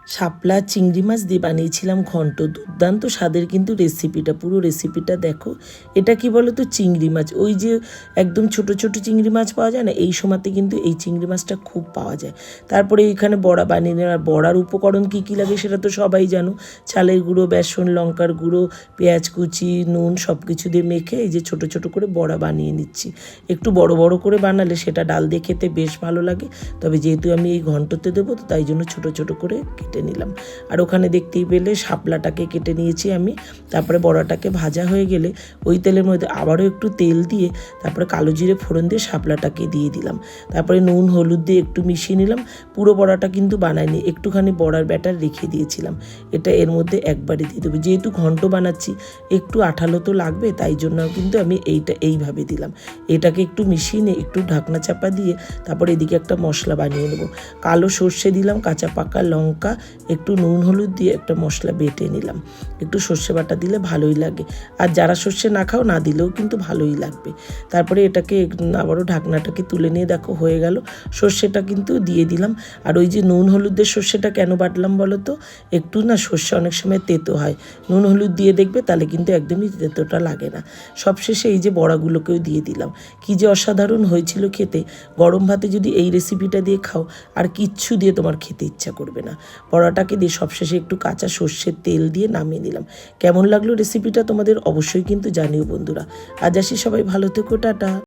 শাপলা চিংড়ি মাছ দিয়ে বানিয়েছিলাম ঘন্ট, দুর্দান্ত স্বাদের কিন্তু রেসিপিটা, পুরো রেসিপিটা দেখো। এটা কি বলো তো, চিংড়ি মাছ, ওই যে একদম ছোট ছোট চিংড়ি মাছ পাওয়া যায় না, এই সময়তে কিন্তু এই চিংড়ি মাছটা খুব পাওয়া যায়। তারপরে এখানে বড়া বানিয়ে নেওয়ার, বড়ার উপকরণ কী কী লাগে সেটা তো সবাই জানো। চালের গুঁড়ো, বেসন, লঙ্কার গুঁড়ো, পেঁয়াজ কুচি, নুন সব কিছু দিয়ে মেখে এই যে ছোট ছোট করে বড়া বানিয়ে নিচ্ছি। একটু বড় বড় করে বানালে সেটা ডাল দিয়ে খেতে বেশ ভালো লাগে, তবে যেহেতু আমি এই ঘন্টতে দেবো তো তাই জন্য ছোট ছোট করে কেটে নিলাম। আর ওখানে দেখতেই পেলে শাপলাটাকে কেটে নিয়েছি আমি। তারপরে বড়াটাকে ভাজা হয়ে গেলে ওই তেলের মধ্যে আবারও একটু তেল দিয়ে তারপরে কালো জিরে ফোড়ন দিয়ে শাপলাটাকে দিয়ে দিলাম। তারপরে নুন হলুদ দিয়ে একটু মিশিয়ে নিলাম। পুরো বড়াটা কিন্তু বানাইনি, একটুখানি বড়ার ব্যাটার রেখে দিয়েছিলাম, এটা এর মধ্যে একবারে দিয়ে দেবো। যেহেতু ঘন্ট বানাচ্ছি একটু আঠালো তো লাগবে, তাই জন্য কিন্তু আমি এইভাবে দিলাম। এটাকে একটু মিশিয়ে নিয়ে একটু ঢাকনা চাপা দিয়ে তারপরে এদিকে একটা মশলা বানিয়ে নেব। কালো সর্ষে দিলাম, কাঁচা পাকা লঙ্কা, একটু নুন হলুদ দিয়ে একটা মশলা বেটে নিলাম। একটু সর্ষে বাটা দিলে ভালোই লাগে, আর যারা সর্ষে না খাও না দিলেও কিন্তু ভালোই লাগবে। তারপরে এটাকে আবারও ঢাকনাটাকে তুলে নিয়ে দেখো হয়ে গেল। সর্ষেটা কিন্তু দিয়ে দিলাম। আর ওই যে নুন হলুদের সর্ষেটা কেন বাটলাম বলো তো, একটু না সর্ষে অনেক সময় তেতো হয়, নুন হলুদ দিয়ে দেখবে তাহলে কিন্তু একদমই তেতোটা লাগে না। সবশেষে এই যে বড়াগুলোকেও দিয়ে দিলাম। কী যে অসাধারণ হয়েছিল খেতে, গরম ভাতে যদি এই রেসিপিটা দিয়ে খাও আর কিচ্ছু দিয়ে তোমার খেতে ইচ্ছা করবে না। বড়াটাকে দিয়ে সবশেষে একটু কাঁচা সর্ষের তেল দিয়ে নামিয়ে নিলাম। কেমন লাগলো রেসিপিটা তোমাদের অবশ্যই কিন্তু জানিও বন্ধুরা। আজ আসি, সবাই ভালো থেকো, টাটা।